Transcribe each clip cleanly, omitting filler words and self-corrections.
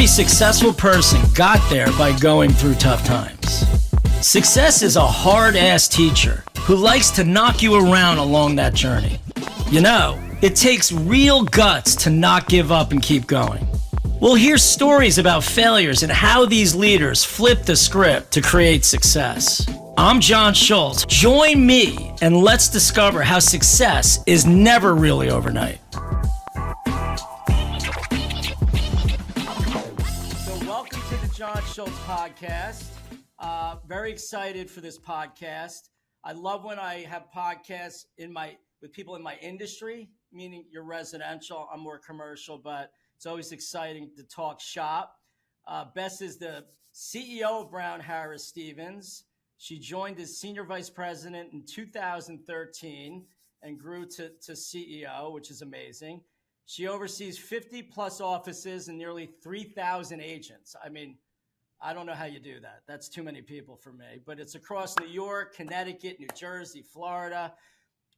every successful person got there by going through tough times. Success is a hard-ass teacher who likes to knock you around along that journey. You know, it takes real guts to not give up and keep going. We'll hear stories about failures and how these leaders flip the script to create success. I'm John Schultz. Join me and let's discover how success is never really overnight. So welcome to the John Schultz podcast. Very excited for this podcast. I love when I have podcasts with people in my industry, meaning you're residential, I'm more commercial, but it's always exciting to talk shop. Bess is the CEO of Brown Harris Stevens. She joined as senior vice president in 2013 and grew to CEO, which is amazing. She oversees 50 plus offices and nearly 3,000 agents. I mean, I don't know how you do that. That's too many people for me, but it's across New York, Connecticut, New Jersey, Florida.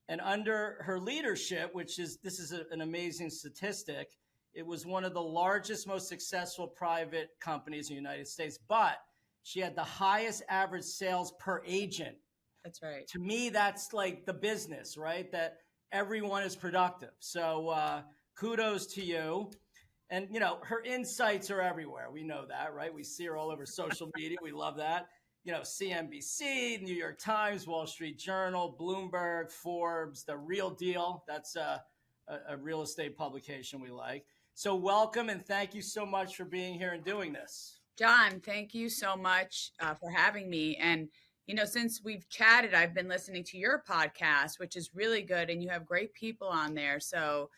And under her leadership, this is an amazing statistic, it was one of the largest, most successful private companies in the United States, but she had the highest average sales per agent. That's right. To me, that's like the business, right? That everyone is productive. So kudos to you. And, you know, her insights are everywhere. We know that, right? We see her all over social media. We love that. You know, CNBC, New York Times, Wall Street Journal, Bloomberg, Forbes, The Real Deal. That's a real estate publication we like. So welcome and thank you so much for being here and doing this. John, thank you so much for having me. And, you know, since we've chatted, I've been listening to your podcast, which is really good. And you have great people on there. So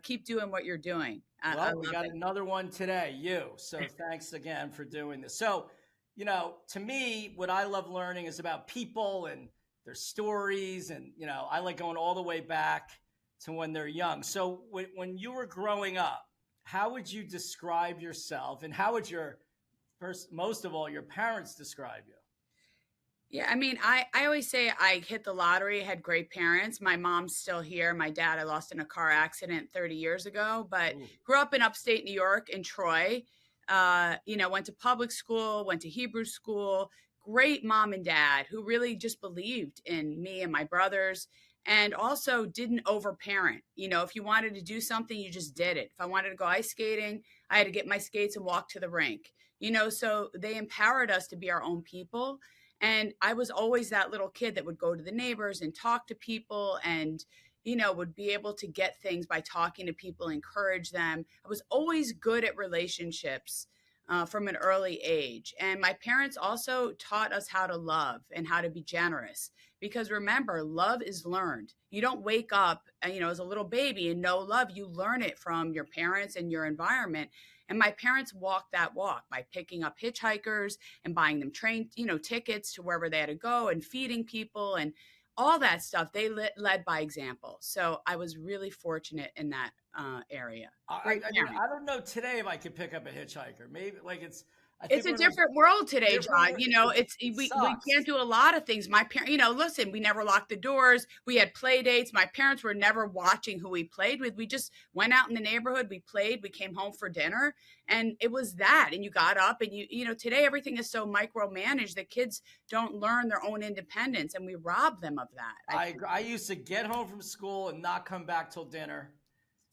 keep doing what you're doing. Well, we got another one today, you. So thanks again for doing this. So, you know, to me, what I love learning is about people and their stories. And, you know, I like going all the way back to when they're young. So when you were growing up, how would you describe yourself and how would most of all, your parents describe you? Yeah, I mean, I always say I hit the lottery, had great parents. My mom's still here. My dad, I lost in a car accident 30 years ago, but grew up in upstate New York in Troy. You know, went to public school, went to Hebrew school, great mom and dad who really just believed in me and my brothers and also didn't overparent. You know, if you wanted to do something, you just did it. If I wanted to go ice skating, I had to get my skates and walk to the rink. You know, so they empowered us to be our own people. And I was always that little kid that would go to the neighbors and talk to people and, you know, would be able to get things by talking to people, encourage them. I was always good at relationships from an early age. And my parents also taught us how to love and how to be generous. Because remember, love is learned. You don't wake up, you know, as a little baby and know love. You learn it from your parents and your environment. And my parents walked that walk by picking up hitchhikers and buying them train, you know, tickets to wherever they had to go and feeding people and all that stuff. They led by example. So I was really fortunate in that area. I don't know today if I could pick up a hitchhiker. Maybe like it's a different world today, John. You know, we can't do a lot of things. My parents, you know, listen, we never locked the doors. We had play dates. My parents were never watching who we played with. We just went out in the neighborhood. We played. We came home for dinner. And it was that. And you got up and you know, today everything is so micromanaged that kids don't learn their own independence and we rob them of that. I used to get home from school and not come back till dinner.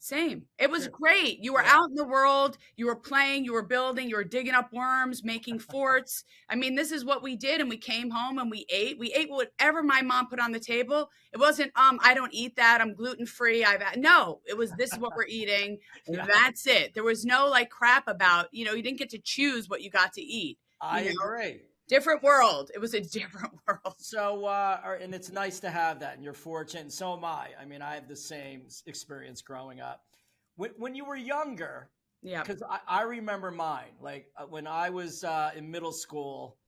Same. It was great. You were out in the world, you were playing, you were building, you were digging up worms, making forts. I mean, this is what we did. And we came home and we ate. We ate whatever my mom put on the table. It wasn't, I don't eat that. I'm gluten-free. No, it was, this is what we're eating. Yeah. That's it. There was no like crap about, you know, you didn't get to choose what you got to eat. I agree. Different world. It was a different world. So, and it's nice to have that, and you're fortunate, and so am I. I mean, I have the same experience growing up. When you were younger, yeah, because I remember mine. Like when I was in middle school,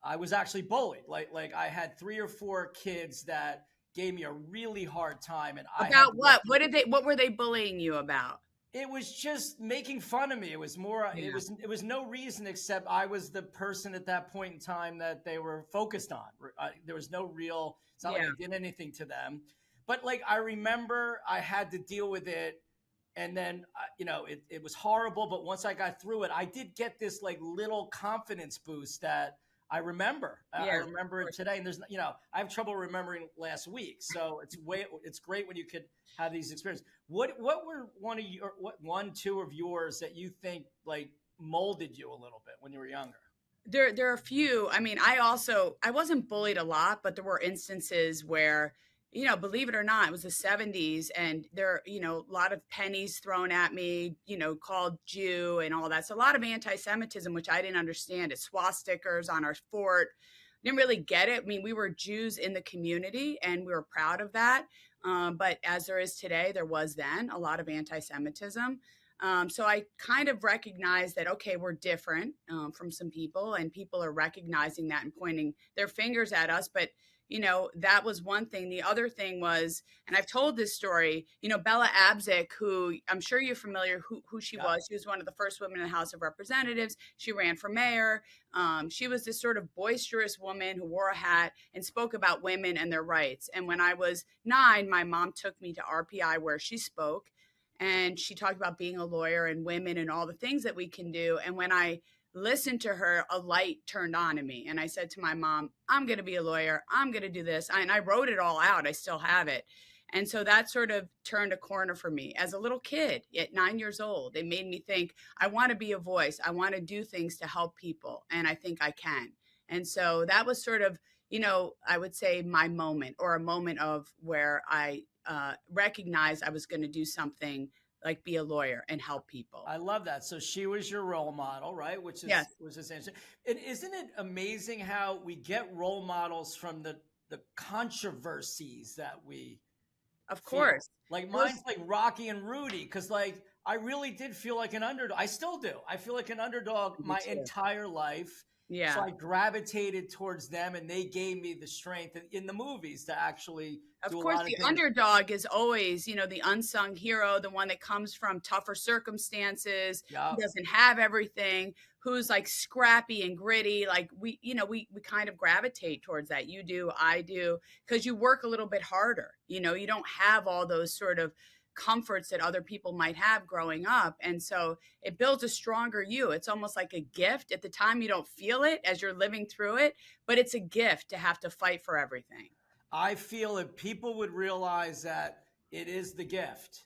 I was actually bullied. Like I had 3 or 4 kids that gave me a really hard time. And about what? What were they bullying you about? It was just making fun of me. It was more, Yeah. it was no reason except I was the person at that point in time that they were focused on. There was no real, it's not like I did anything to them. But like, I remember I had to deal with it and then it was horrible, but once I got through it, I did get this like little confidence boost that I remember. I Yeah, of remember it course. today, and I have trouble remembering last week, so it's great when you could have these experiences. What were one, two of yours that you think like molded you a little bit when you were younger? There are a few. I mean, I wasn't bullied a lot, but there were instances where, believe it or not, it was the 70s and there, a lot of pennies thrown at me, called Jew and all that. So a lot of anti-Semitism, which I didn't understand. It swastikas on our fort. Didn't really get it. I mean, we were Jews in the community and we were proud of that. But as there is today, there was then a lot of anti-Semitism. So I kind of recognize that, okay, we're different from some people, and people are recognizing that and pointing their fingers at us. But, that was one thing. The other thing was, and I've told this story, Bella Abzug, who I'm sure you're familiar who she Yeah. was. She was one of the first women in the House of Representatives. She ran for mayor. She was this sort of boisterous woman who wore a hat and spoke about women and their rights. And when I was 9, my mom took me to RPI where she spoke. And she talked about being a lawyer and women and all the things that we can do. And when I listened to her, a light turned on in me. And I said to my mom, I'm going to be a lawyer. I'm going to do this. And I wrote it all out. I still have it. And so that sort of turned a corner for me as a little kid at 9 years old. It made me think, I want to be a voice. I want to do things to help people. And I think I can. And so that was sort of, I would say my moment, or a moment of where I recognized I was going to do something like be a lawyer and help people. I love that. So she was your role model, right? Yes, Which is interesting. And isn't it amazing how we get role models from the controversies that we of feel? course. Like Well, mine's like Rocky and Rudy, because like I really did feel like an underdog. I still do. I feel like an underdog me my too. entire life. So Yeah. I gravitated towards them, and they gave me the strength in the movies to actually Of do a course, lot of the things. underdog is always, the unsung hero, the one that comes from tougher circumstances, Yeah. who doesn't have everything, who's like scrappy and gritty. Like we kind of gravitate towards that. You do, I do, because you work a little bit harder. You don't have all those sort of comforts that other people might have growing up. And so it builds a stronger you. It's almost like a gift. At the time, you don't feel it as you're living through it, but it's a gift to have to fight for everything. I feel if people would realize that it is the gift,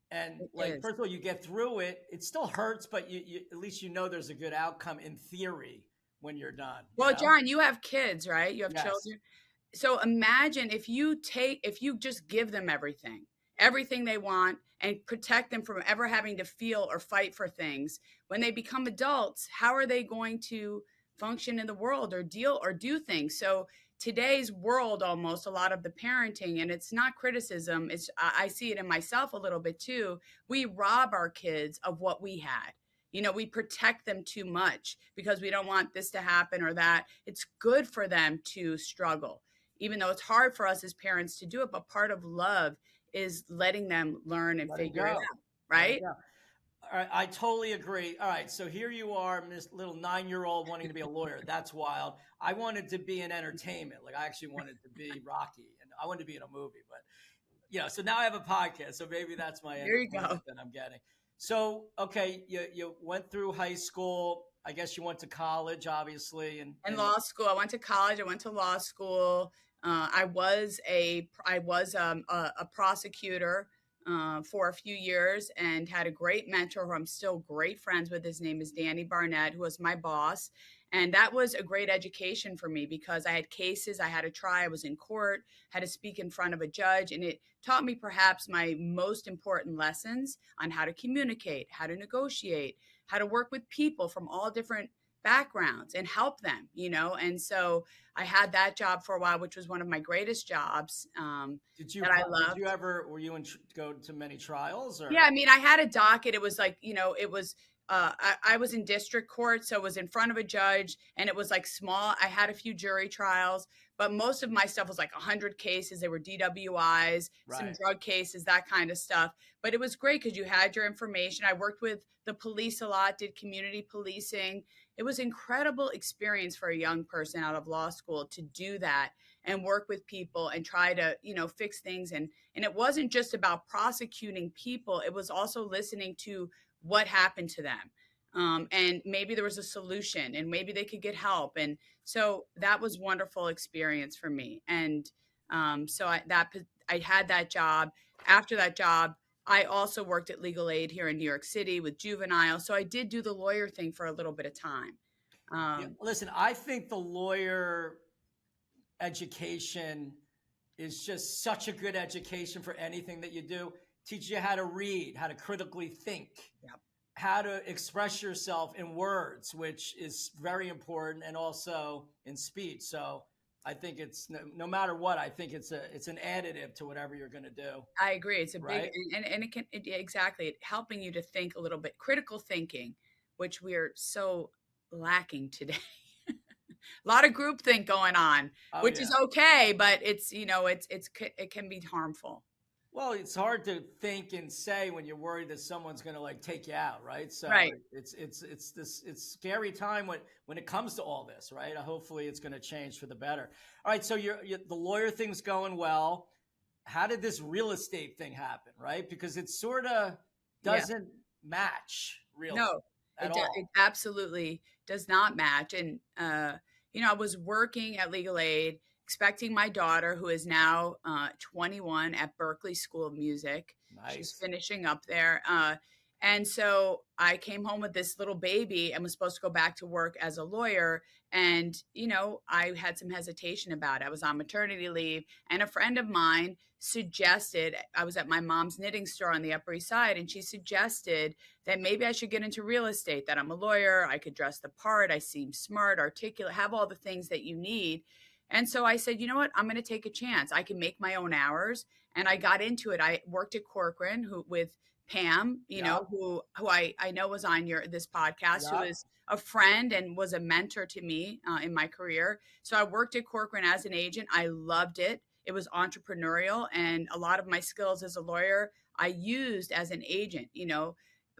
and It like is. first of all, you get through it. It still hurts, but you at least there's a good outcome in theory when you're done. You Well, know? John, you have kids, right? You have Yes. children. So imagine if you just give them everything they want, and protect them from ever having to feel or fight for things. When they become adults, how are they going to function in the world or deal or do things? So today's world, almost a lot of the parenting, and it's not criticism, I see it in myself a little bit too. We rob our kids of what we had. We protect them too much because we don't want this to happen or that. It's good for them to struggle, even though it's hard for us as parents to do it. But part of love is letting them learn and Let it figure it go. out, Let it right? go. All right, I totally agree. All right, so here you are, this little 9-year-old wanting to be a lawyer. That's wild. I wanted to be in entertainment. Like I actually wanted to be Rocky, and I wanted to be in a movie. But so now I have a podcast. So maybe that's my There you go. entertainment that I'm getting. So okay, you went through high school. I guess you went to college, obviously, And and law school. I went to college. I went to law school. I was a prosecutor for a few years and had a great mentor who I'm still great friends with. His name is Danny Barnett, who was my boss. And that was a great education for me because I had cases I had to try. I was in court, had to speak in front of a judge, and it taught me perhaps my most important lessons on how to communicate, how to negotiate, how to work with people from all different backgrounds and help them, And so I had that job for a while, which was one of my greatest jobs that I did you loved. ever were you in go to many trials Yeah, or I mean, I had a docket. It was like, it was, I was in district court. So it was in front of a judge and it was like small. I had a few jury trials, but most of my stuff was like 100 cases. They were DWIs, some right? drug cases, that kind of stuff. But it was great because you had your information. I worked with the police a lot, did community policing. it was incredible experience for a young person out of law school to do that and work with people and try to, fix things. And it wasn't just about prosecuting people, it was also listening to what happened to them. And maybe there was a solution and maybe they could get help. And so that was wonderful experience for me. And so I had that job. After that job, I also worked at legal aid here in New York City with juvenile. So I did do the lawyer thing for a little bit of time. Yeah, Um, listen, I think the lawyer education is just such a good education for anything that you do. Teach you how to read, how to critically think, Yep. how to express yourself in words, which is very important, and also in speech. So I think it's no matter what, I think it's an additive to whatever you're going to do, I agree. It's a big, right? and it can, exactly, helping you to think a little bit, critical thinking, which we are so lacking today. A lot of groupthink going on, Oh which yeah. is okay, but it can be harmful. Well, it's hard to think and say when you're worried that someone's going to like take you out, right? So Right. it's scary time when it comes to all this, right? Hopefully, it's going to change for the better. All right, so the lawyer thing's going well. How did this real estate thing happen, right? Because it sort of Yeah. doesn't match really No, at it all. absolutely does not match. And I was working at legal aid, expecting my daughter, who is now 21 at Berkeley School of Music. She's Nice. finishing up there. And so I came home with this little baby and was supposed to go back to work as a lawyer. And, I had some hesitation about it. I was on maternity leave, and a friend of mine suggested, I was at my mom's knitting store on the Upper East Side, and she suggested that maybe I should get into real estate, that I'm a lawyer, I could dress the part, I seem smart, articulate, have all the things that you need. And so I said, you know what, I'm going to take a chance. I can make my own hours. And I got into it. I worked at Corcoran with Pam, Yep. who I know was on this podcast, who Yep. is a friend and was a mentor to me in my career. So I worked at Corcoran as an agent. I loved it. It was entrepreneurial, and a lot of my skills as a lawyer I used as an agent.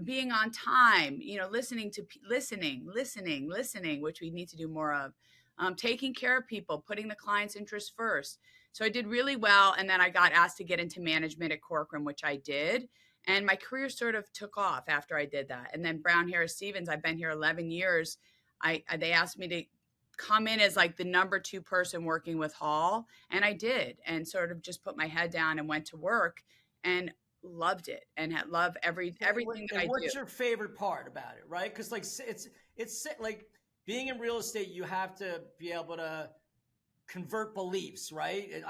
Being on time, listening to listening, which we need to do more of, taking care of people, putting the client's interest first. So I did really well. And then I got asked to get into management at Corcoran, which I did. And my career sort of took off after I did that. And then Brown Harris Stevens, I've been here 11 years. They asked me to come in as like the number 2 person working with Hall. And I did, and sort of just put my head down and went to work and loved it, and love everything that And I do. what's your favorite part about it, right? Because like it's like being in real estate, you have to be able to convert beliefs, right?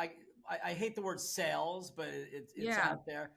I hate the word sales, but it's Yeah. out there.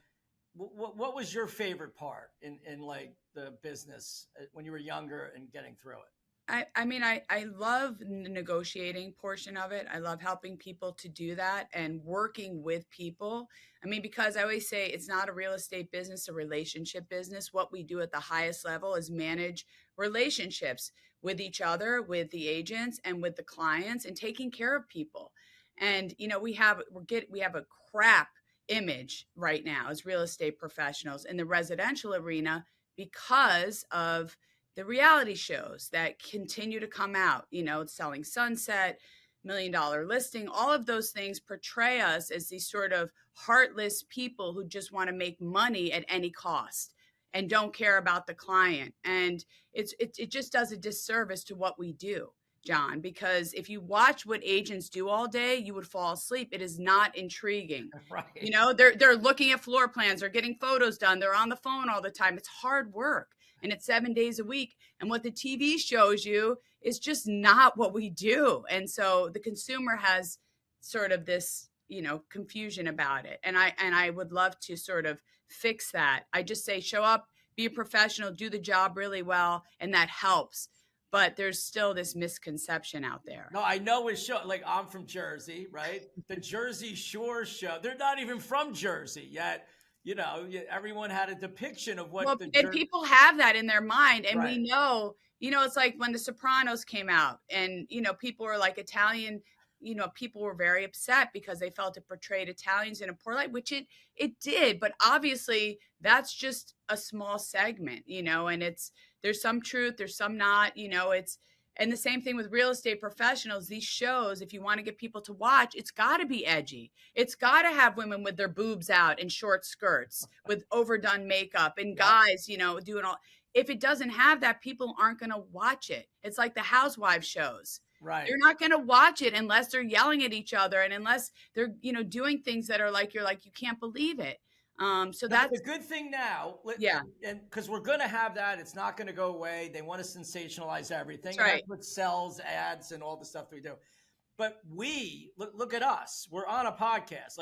What was your favorite part in like the business when you were younger and getting through it? I mean, I love the negotiating portion of it. I love helping people to do that and working with people. I mean, because I always say it's not a real estate business, a relationship business. What we do at the highest level is manage relationships with each other, with the agents, and with the clients, and taking care of people. And we have a crap image right now as real estate professionals in the residential arena because of the reality shows that continue to come out, Selling Sunset, $1 Million Listing, all of those things portray us as these sort of heartless people who just want to make money at any cost and don't care about the client. And it just does a disservice to what we do, John, because if you watch what agents do all day, you would fall asleep. It is not intriguing. Right. They're looking at floor plans, they're getting photos done, they're on the phone all the time. It's hard work, and it's 7 days a week. And what the TV shows you is just not what we do. And so the consumer has sort of this, confusion about it. And I would love to sort of fix that. I just say show up, be a professional, do the job really well, and that helps. But there's still this misconception out there. No, I know it's show. Like I'm from Jersey, right? The Jersey Shore show. They're not even from Jersey yet. Everyone had a depiction of what Well, the and people have that in their mind, and we right. know, it's like when The Sopranos came out, and people were like Italian. People were very upset because they felt it portrayed Italians in a poor light, which it did. But obviously, that's just a small segment, and it's there's some truth, there's some not, and the same thing with real estate professionals. These shows, if you want to get people to watch, it's got to be edgy. It's got to have women with their boobs out in short skirts with overdone makeup and guys, doing all. If it doesn't have that, people aren't going to watch it. It's like the housewives shows. Right. They're not going to watch it unless they're yelling at each other and unless they're, doing things that are like, you're like, you can't believe it. So that's the good thing now. Yeah. And because we're going to have that, it's not going to go away. They want to sensationalize everything. That's right. That's what sells ads and all the stuff that we do. But we look at us. We're on a podcast.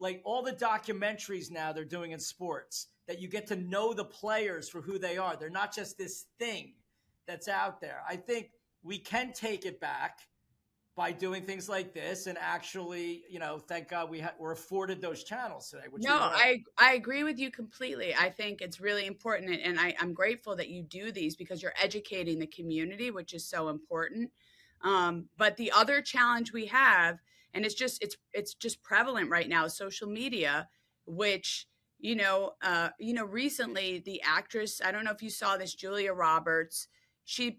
Like all the documentaries now they're doing in sports that you get to know the players for who they are. They're not just this thing that's out there. I think we can take it back by doing things like this and actually, thank God we're afforded those channels today. I agree with you completely. I think it's really important. And I'm grateful that you do these because you're educating the community, which is so important. But the other challenge we have, and it's just prevalent right now, social media, which, recently the actress, I don't know if you saw this, Julia Roberts,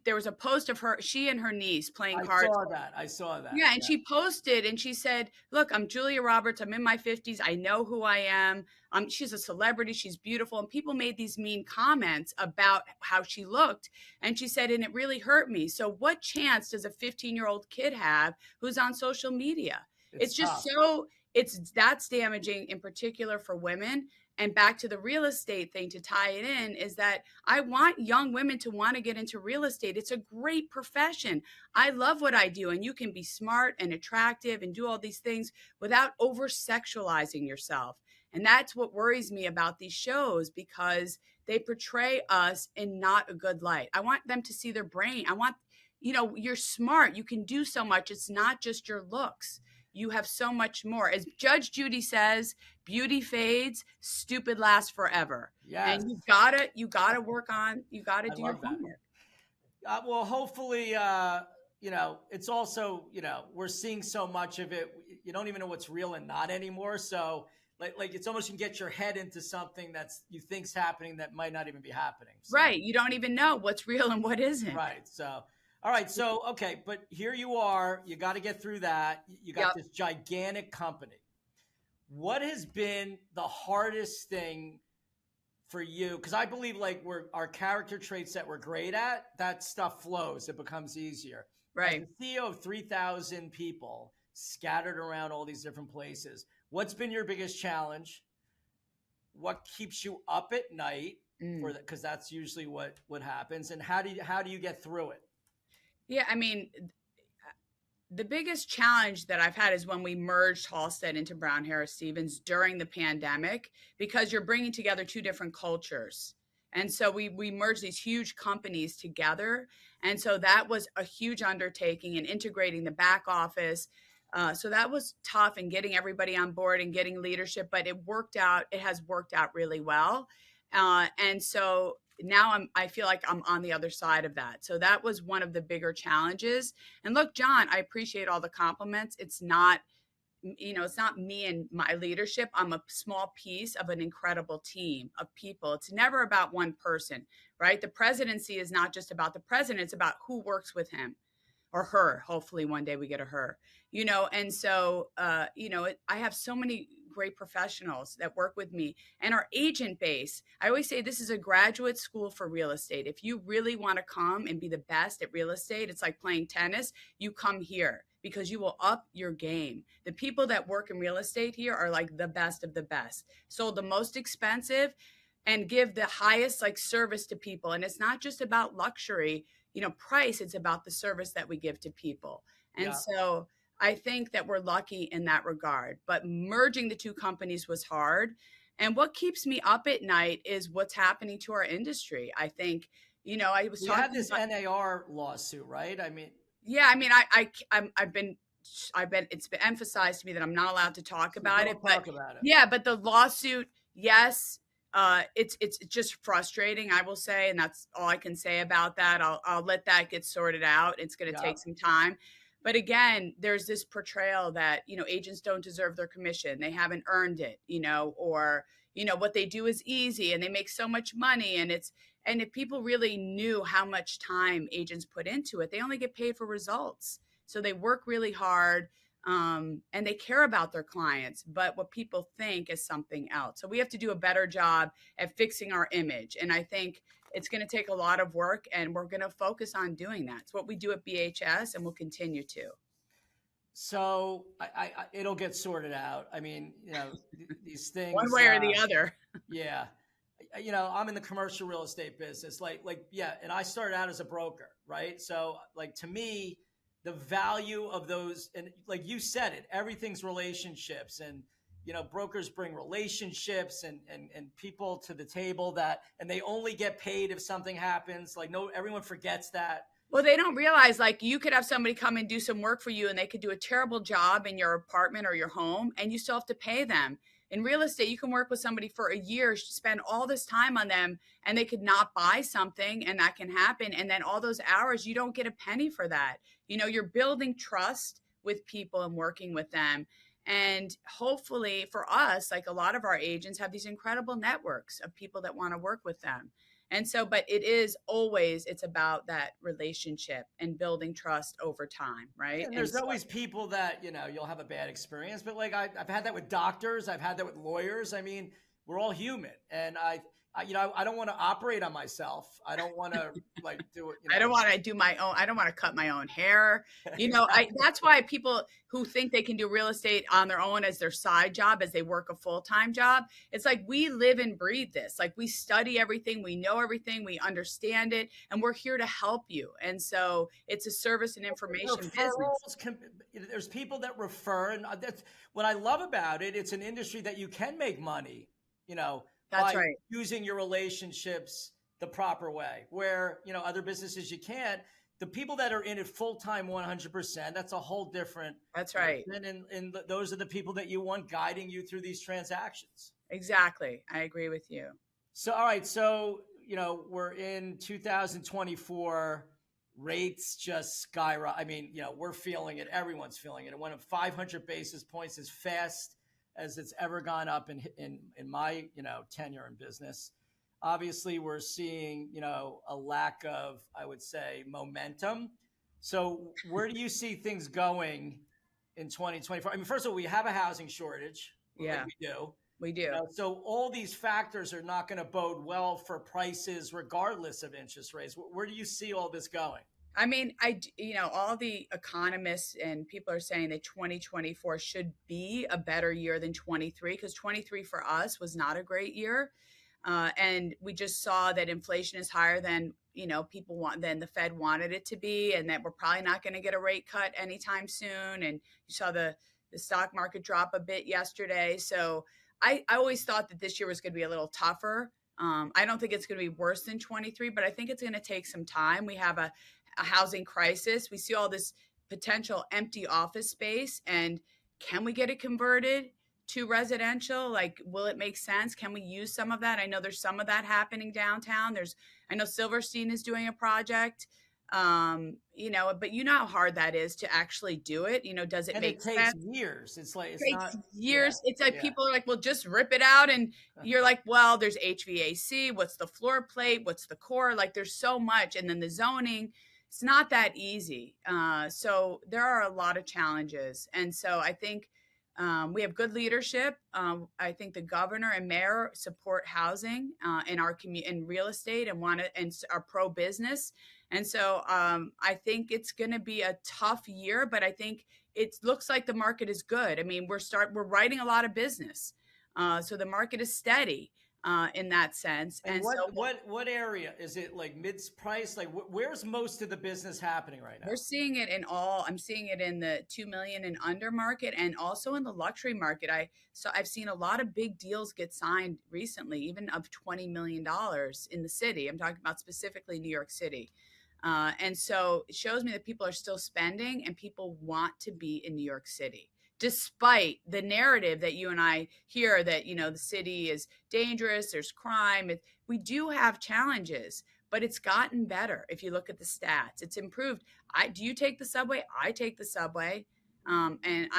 there was a post of she and her niece playing cards. I saw that. Yeah. And she posted and she said, look, I'm Julia Roberts. I'm in my 50s. I know who I am. She's a celebrity. She's beautiful. And people made these mean comments about how she looked. And she said, and it really hurt me. So what chance does a 15-year-old kid have who's on social media? It's just that's damaging, in particular for women. And back to the real estate thing, to tie it in, is that I want young women to want to get into real estate. It's a great profession. I love what I do. And you can be smart and attractive and do all these things without over sexualizing yourself. And that's what worries me about these shows, because they portray us in not a good light. I want them to see their brain. I want, you're smart. You can do so much. It's not just your looks. You have so much more. As Judge Judy says, beauty fades, stupid lasts forever. Yes. And you gotta work on, you gotta do your homework. Well, hopefully, it's also, we're seeing so much of it. You don't even know what's real and not anymore. So like it's almost, you can get your head into something that's you think's happening that might not even be happening. So. Right. You don't even know what's real and what isn't. Right. So. All right. So, okay. But here you are. You got to get through that. You got this gigantic company. What has been the hardest thing for you? Because I believe our character traits that we're great at, that stuff flows. It becomes easier. Right. As the CEO of 3,000 people scattered around all these different places, what's been your biggest challenge? What keeps you up at night? Because that's usually what happens. And how do you get through it? Yeah, I mean, the biggest challenge that I've had is when we merged Halstead into Brown Harris Stevens during the pandemic, because you're bringing together two different cultures. And so we merged these huge companies together. And so that was a huge undertaking in integrating the back office. So that was tough, and getting everybody on board and getting leadership, but it worked out. It has worked out really well. And so now I feel like I'm on the other side of that. So that was one of the bigger challenges. And look, John, I appreciate all the compliments. It's not, it's not me and my leadership. I'm a small piece of an incredible team of people. It's never about one person, right? The presidency is not just about the president. It's about who works with him or her. Hopefully one day we get a her, and so, I have so many great professionals that work with me, and our agent base. I always say this is a graduate school for real estate. If you really want to come and be the best at real estate, it's like playing tennis. You come here because you will up your game. The people that work in real estate here are like the best of the best. Sold the most expensive and give the highest service to people. And it's not just about luxury, price. It's about the service that we give to people. And so I think that we're lucky in that regard, but merging the two companies was hard. And what keeps me up at night is what's happening to our industry. I think, I was talking about this NAR lawsuit, right? I mean, I've been, it's been emphasized to me that I'm not allowed to talk about it, but the lawsuit, yes. It's just frustrating, I will say, and that's all I can say about that. I'll let that get sorted out. It's going to take some time. But again, there's this portrayal that, agents don't deserve their commission. They haven't earned it, or, what they do is easy and they make so much money. And And if people really knew how much time agents put into it, they only get paid for results. So they work really hard, and they care about their clients, but what people think is something else. So we have to do a better job at fixing our image. And I think it's going to take a lot of work, and we're going to focus on doing that. It's what we do at BHS, and we'll continue to. So it'll get sorted out. I mean, these One things. way or the other. Yeah, I'm in the commercial real estate business. Yeah, and I started out as a broker, right? So, like, to me, the value of those, and like you said it, everything's relationships, and brokers bring relationships and people to the table, and they only get paid if something happens. Like, no, everyone forgets that. Well, they don't realize, like, you could have somebody come and do some work for you, and they could do a terrible job in your apartment or your home, and you still have to pay them. In real estate, you can work with somebody for a year, spend all this time on them, and they could not buy something, and that can happen. And then all those hours, you don't get a penny for that. You're building trust with people and working with them. And hopefully for us, like, a lot of our agents have these incredible networks of people that want to work with them. And so, but it's about that relationship and building trust over time, right? And there's always people that, you'll have a bad experience, but like I've had that with doctors, I've had that with lawyers. I mean, we're all human. And I don't want to operate on myself. I don't want to like do it. I don't want to do my own. I don't want to cut my own hair. That's why people who think they can do real estate on their own as their side job, as they work a full-time job. It's like, we live and breathe this. Like, we study everything, we know everything, we understand it, and we're here to help you. And so it's a service and information business. There's people that refer, and that's what I love about it. It's an industry that you can make money, That's by right. using your relationships the proper way, where, other businesses you can't. The people that are in it full-time 100%, that's a whole different. That's right. And those are the people that you want guiding you through these transactions. Exactly. I agree with you. So, all right. So, we're in 2024, rates just skyrocket. I mean, we're feeling it. Everyone's feeling it. It went up 500 basis points as fast as it's ever gone up in my tenure in business. Obviously, we're seeing a lack of, I would say, momentum. So where do you see things going in 2024? I mean, first of all, we have a housing shortage. Yeah, we do. So all these factors are not going to bode well for prices, regardless of interest rates. Where do you see all this going? I mean, all the economists and people are saying that 2024 should be a better year than 23, because 23 for us was not a great year. And we just saw that inflation is higher than, than the Fed wanted it to be, and that we're probably not going to get a rate cut anytime soon. And you saw the stock market drop a bit yesterday. So I always thought that this year was going to be a little tougher. I don't think it's going to be worse than 23, but I think it's going to take some time. We have a housing crisis. We see all this potential empty office space, and can we get it converted to residential? Like, will it make sense? Can we use some of that? I know there's some of that happening downtown. I know Silverstein is doing a project, but you know how hard that is to actually do it. Does it make sense? It takes years. It's not years. Yeah, it's like people are like, well, just rip it out. And you're like, well, there's HVAC. What's the floor plate? What's the core? Like, there's so much. And then the zoning, it's not that easy. So there are a lot of challenges. And so I think we have good leadership. I think the governor and mayor support housing in our community, in real estate, and are pro business. And so I think it's going to be a tough year, but I think it looks like the market is good. I mean, we're writing a lot of business, so the market is steady in that sense. And what area is it? Like mid-price? Like where's most of the business happening right now? We're seeing it I'm seeing it in the 2 million and under market, and also in the luxury market. I've seen a lot of big deals get signed recently, even of $20 million in the city. I'm talking about specifically New York City. And so it shows me that people are still spending, and people want to be in New York City, despite the narrative that you and I hear that, the city is dangerous, there's crime. We do have challenges, but it's gotten better. If you look at the stats, it's improved. Do you take the subway? I take the subway. And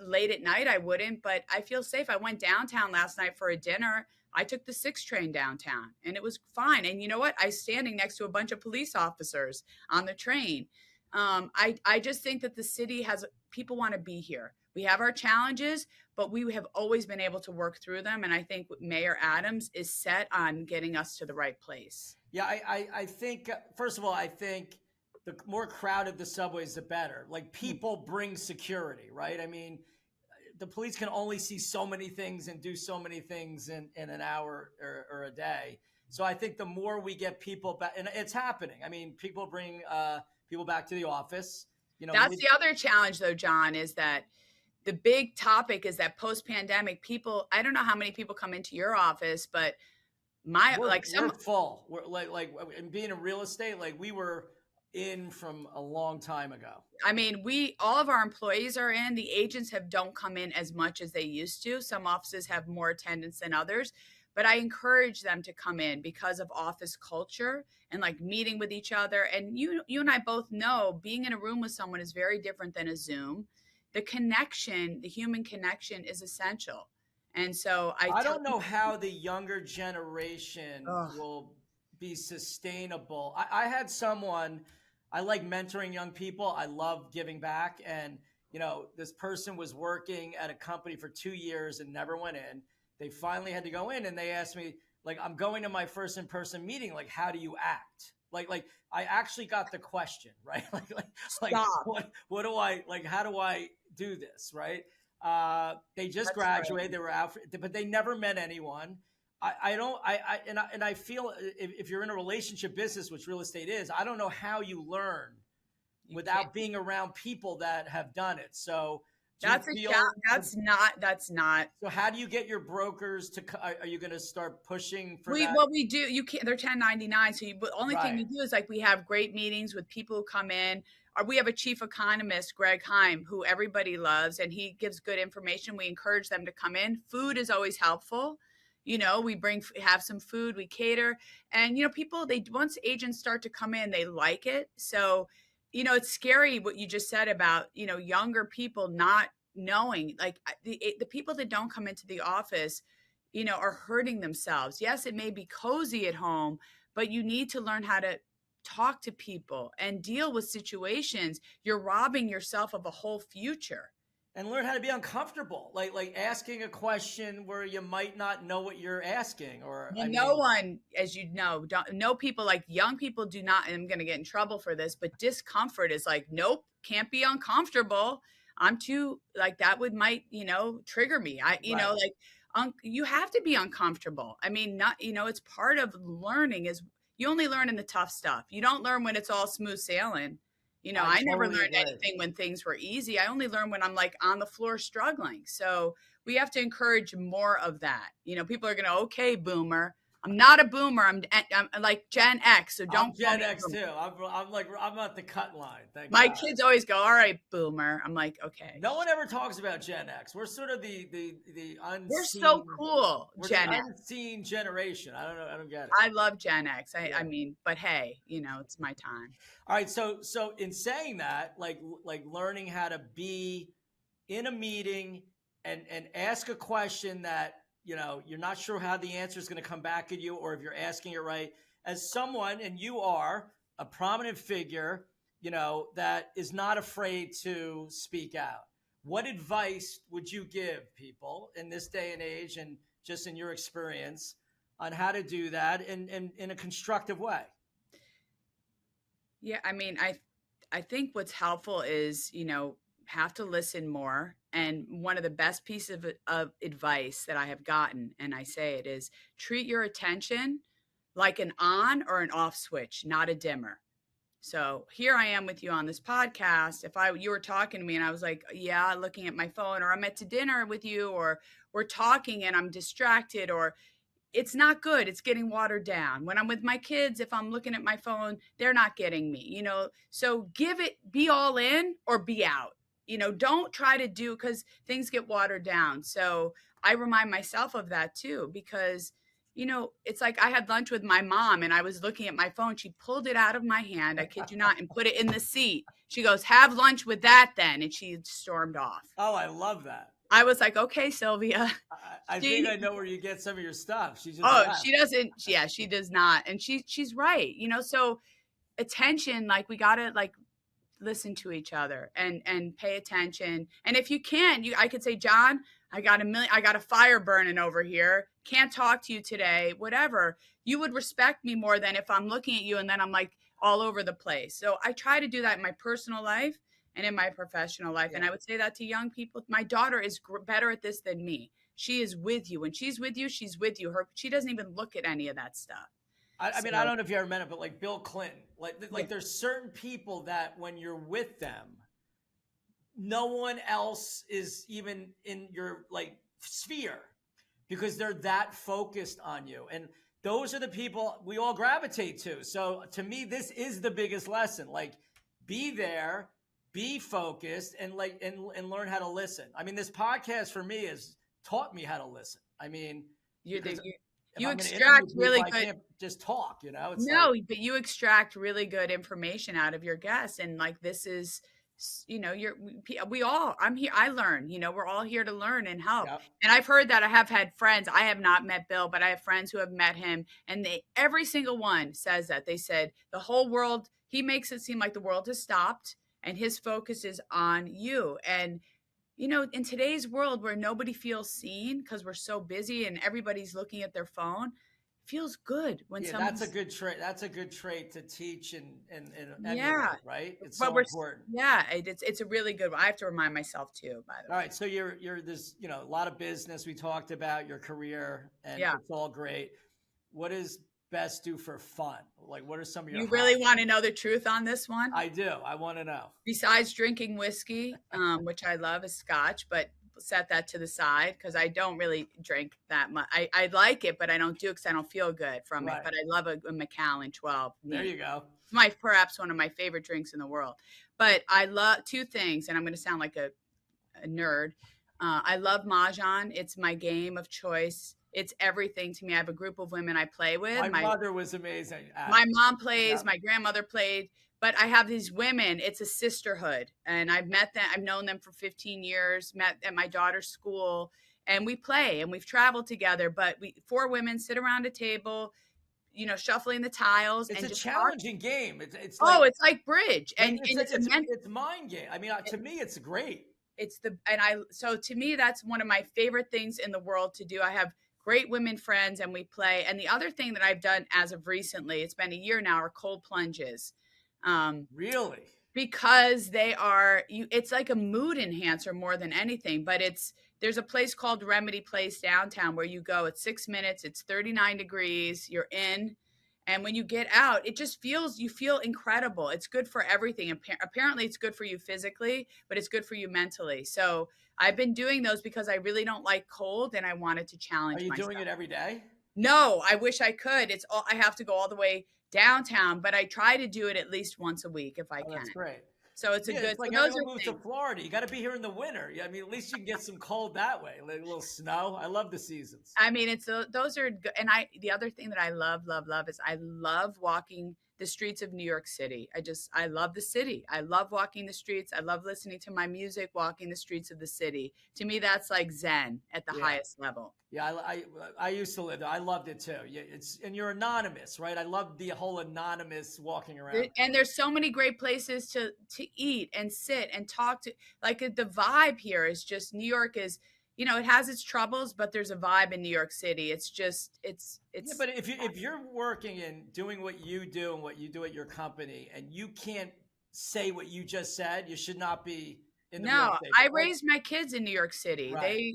late at night I wouldn't, but I feel safe. I went downtown last night for a dinner. I took the 6 train downtown and it was fine. And you know what? I was standing next to a bunch of police officers on the train. I just think that the city has people want to be here. We have our challenges, but we have always been able to work through them. And I think Mayor Adams is set on getting us to the right place. Yeah, I think, first of all, I think the more crowded the subways, the better. Like, people bring security, right? I mean, the police can only see so many things and do so many things in an hour or a day. So I think the more we get people back, and it's happening. I mean, people bring people back to the office. That's the other challenge, though, John, is that the big topic is that post-pandemic people, I don't know how many people come into your office, but we're full. We're like being in real estate, like we were in from a long time ago. I mean, all of our employees are in. The agents don't come in as much as they used to. Some offices have more attendance than others, but I encourage them to come in because of office culture and like meeting with each other. And you and I both know being in a room with someone is very different than a Zoom. The connection, the human connection is essential. And so I don't know how the younger generation will be sustainable. I had someone, I like mentoring young people. I love giving back. And, this person was working at a company for 2 years and never went in. They finally had to go in and they asked me, like, I'm going to my first in-person meeting. Like, how do you act? Like I actually got the question, right? like what do I, like, how do I do this? Right. They just graduated. They were out, but they never met anyone. I feel if you're in a relationship business, which real estate is, I don't know how you learn without being around people that have done it. So that's not. So how do you get your brokers to? Are you going to start pushing for that? Well, we do. You can't. They're 1099. So the only thing you do is like we have great meetings with people who come in. Or we have a chief economist, Greg Heim, who everybody loves, and he gives good information. We encourage them to come in. Food is always helpful. We have some food, we cater, and people. Once agents start to come in, they like it. So. It's scary what you just said about, younger people not knowing, like the people that don't come into the office, are hurting themselves. Yes, it may be cozy at home, but you need to learn how to talk to people and deal with situations. You're robbing yourself of a whole future. And learn how to be uncomfortable, like asking a question where you might not know what you're asking, or no one, as you know, people like young people do not. And I'm going to get in trouble for this, but discomfort is like, nope, can't be uncomfortable. I'm too like that might trigger me. You have to be uncomfortable. I mean, not it's part of learning. Is you only learn in the tough stuff. You don't learn when it's all smooth sailing. I never learned anything when things were easy. I only learned when I'm like on the floor struggling. So we have to encourage more of that. People are going to, okay, boomer. I'm not a boomer. I'm like Gen X. So don't. I'm Gen X too. I'm at the cut line. My kids always go, all right, boomer. I'm like, okay. No one ever talks about Gen X. We're sort of the unseen. We're so cool. We're Gen X. Unseen generation. I don't know. I don't get it. I love Gen X. I mean, but hey, it's my time. All right. So in saying that, like learning how to be in a meeting and ask a question that, you're not sure how the answer is going to come back at you, or if you're asking it right, as someone, and you are a prominent figure, that is not afraid to speak out. What advice would you give people in this day and age, and just in your experience, on how to do that in a constructive way? Yeah, I mean, I think what's helpful is, have to listen more. And one of the best pieces of advice that I have gotten, and I say it, is treat your attention like an on or an off switch, not a dimmer. So here I am with you on this podcast. If you were talking to me and I was like, yeah, looking at my phone, or I'm at dinner with you, or we're talking and I'm distracted, or it's not good. It's getting watered down. When I'm with my kids, if I'm looking at my phone, they're not getting me, so be all in or be out. Don't try to do, because things get watered down. So I remind myself of that too, because, it's like I had lunch with my mom and I was looking at my phone. She pulled it out of my hand, I kid you not, and put it in the seat. She goes, have lunch with that then. And she stormed off. Oh, I love that. I was like, okay, Sylvia. I think I She, know where you get some of your stuff. She just oh, left. she doesn't. Yeah, she does not. And she's right. So attention, like we gotta like listen to each other and pay attention. And if you can, I could say, John, I got a fire burning over here. Can't talk to you today, whatever. You would respect me more than if I'm looking at you and then I'm like all over the place. So I try to do that in my personal life and in my professional life. And Yeah. I would say that to young people. My daughter is better at this than me. She is with you. When she's with you, she's with you. She doesn't even look at any of that stuff. I mean, I So don't know if you ever met him, but like Bill Clinton, yeah, there's certain people that when you're with them, no one else is even in your like sphere because they're that focused on you. And those are the people we all gravitate to. So to me, this is the biggest lesson. Like, be there, be focused, and and learn how to listen. I mean, this podcast for me has taught me how to listen. I mean, you because you, if you I'm going to interview extract people, really I good. can't just talk. It's like, No, but you extract really good information out of your guests. And like, this is, we all, I'm here, I learn, we're all here to learn and help. yeah, And I've heard that. I have had friends, I have not met Bill, but I have friends who have met him. And every single one says that. They said the whole world, he makes it seem like the world has stopped and his focus is on you. And in today's world where nobody feels seen because we're so busy and everybody's looking at their phone, it feels good when yeah, that's a someone's, good trait. That's a good trait to teach and yeah, emulate, right? It's but so important. yeah, it's a really good one. I have to remind myself too, by the All way. right, so you're this, a lot of business we talked about, your career, and Yeah. it's all great. What does Bess do for fun? Like, what are some of your You really hobbies? want to know the truth on this one? I do. I want to know. Besides drinking whiskey, which I love, is scotch, but set that to the side because I don't really drink that much. I like it, but I don't do it because I don't feel good from it. Right. But I love a Macallan 12 There neat. you go. It's my perhaps one of my favorite drinks in the world. But I love two things, and I'm going to sound like a nerd. I love mahjong. It's my game of choice. It's everything to me. I have a group of women I play with. My My mother was amazing at my it. mom plays, Yep. my grandmother played, but I have these women. It's a sisterhood, and I've met them. I've known them for 15 years. Met at my daughter's school, and we play and we've traveled together. But we four women sit around a table, shuffling the tiles It's and a just talk. challenging game. It's Oh, it's like bridge, and it's it's a it's mind game. I mean, to me, it's great. so to me that's one of my favorite things in the world to do. I have great women friends and we play. And the other thing that I've done as of recently, it's been a year now, are cold plunges. Really? Because it's like a mood enhancer more than anything. But there's a place called Remedy Place downtown where you go, it's 6 minutes, it's 39 degrees, you're in. And when you get out, you feel incredible. It's good for everything. Apparently it's good for you physically, but it's good for you mentally. So I've been doing those because I really don't like cold and I wanted to Are challenge you doing myself. it every day? No, I wish I could. I have to go all the way downtown, but I try to do it at least once a week if I Oh, can. that's great. So it's Yeah, it's so like those everyone are moves to things. Florida. You got to be here in the winter. Yeah, I mean, at least you can get some cold that way. Like a little snow. I love the seasons. I mean, those are good. And the other thing that I love, love, love is I love walking the streets of New York City. I love the city. I love walking the streets. I love listening to my music, walking the streets of the city. To me, that's like Zen at the Yeah. highest level. Yeah, I used to live there. I loved it too. Yeah, and you're anonymous, right? I love the whole anonymous walking around And thing. there's so many great places to eat and sit and talk to. Like the vibe here is just New York is, it has its troubles, but there's a vibe in New York City. It's just Yeah, it's but if you're working and doing what you do and what you do at your company, and you can't say what you just said, you should not be in the real No, estate. I Like, raised my kids in New York City. right.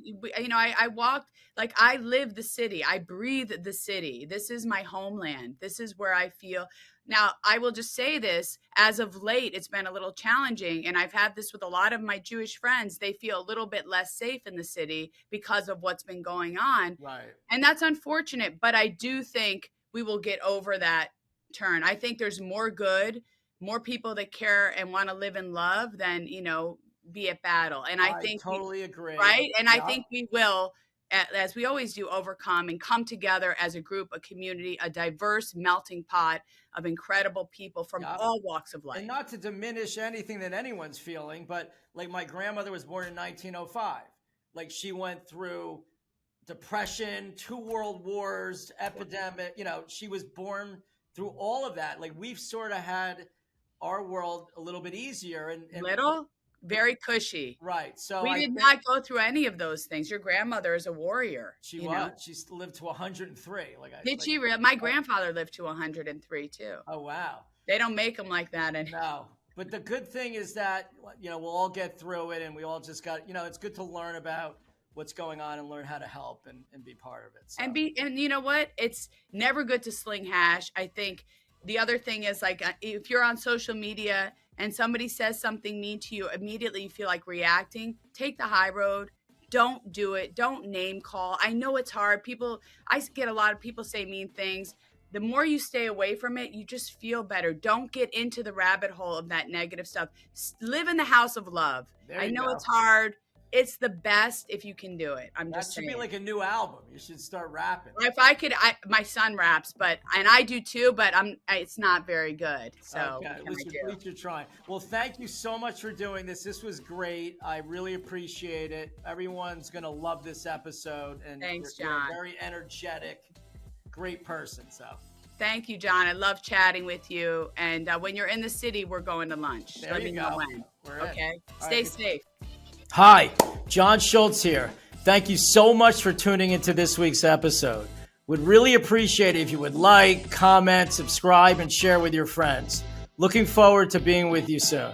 I walked, like I live the city. I breathe the city. This is my homeland. This is where I feel. Now, I will just say this, as of late, it's been a little challenging. And I've had this with a lot of my Jewish friends. They feel a little bit less safe in the city because of what's been going on. Right. And that's unfortunate. But I do think we will get over that turn. I think there's more good, more people that care and want to live in love than, be at battle. And I I think totally agree. right. And I Yeah. think we will, as we always do, overcome and come together as a group, a community, a diverse melting pot of incredible people from Yeah. all walks of And life. not to diminish anything that anyone's feeling, but like my grandmother was born in 1905. like she went through depression, 2 world wars, epidemic. You know, she was born through all of that. Like we've sort of had our world a little bit easier and Little, very cushy. right. So We I did think not go through any of those things. Your grandmother is a warrior. she you know? was. She lived to 103. Did she? My grandfather lived to 103 too. Oh wow. They don't make them like that. And No. But the good thing is that, you know, we'll all get through it, and we all just got, you know, it's good to learn about what's going on and learn how to help and be part of it. So. and you know what? It's never good to sling hash. I think the other thing is like if you're on social media and somebody says something mean to you, immediately you feel like reacting. Take the high road. Don't do it. Don't name call. I know it's hard. I get a lot of people say mean things. The more you stay away from it, you just feel better. Don't get into the rabbit hole of that negative stuff. Live in the house of love. I know it's hard. It's the best if you can do it. That should be like a new album. You should start rapping. If I could, my son raps, and I do too, but it's not very good. So okay. At least you're trying. Well, thank you so much for doing this. This was great. I really appreciate it. Everyone's gonna love this episode. And thanks, you're John. a very energetic, great person. So thank you, John. I love chatting with you. And when you're in the city, we're going to lunch. There Let you me go. know when. Okay. All Stay right. safe. Hi, John Schultz here. Thank you so much for tuning into this week's episode. Would really appreciate it if you would like, comment, subscribe, and share with your friends. Looking forward to being with you soon.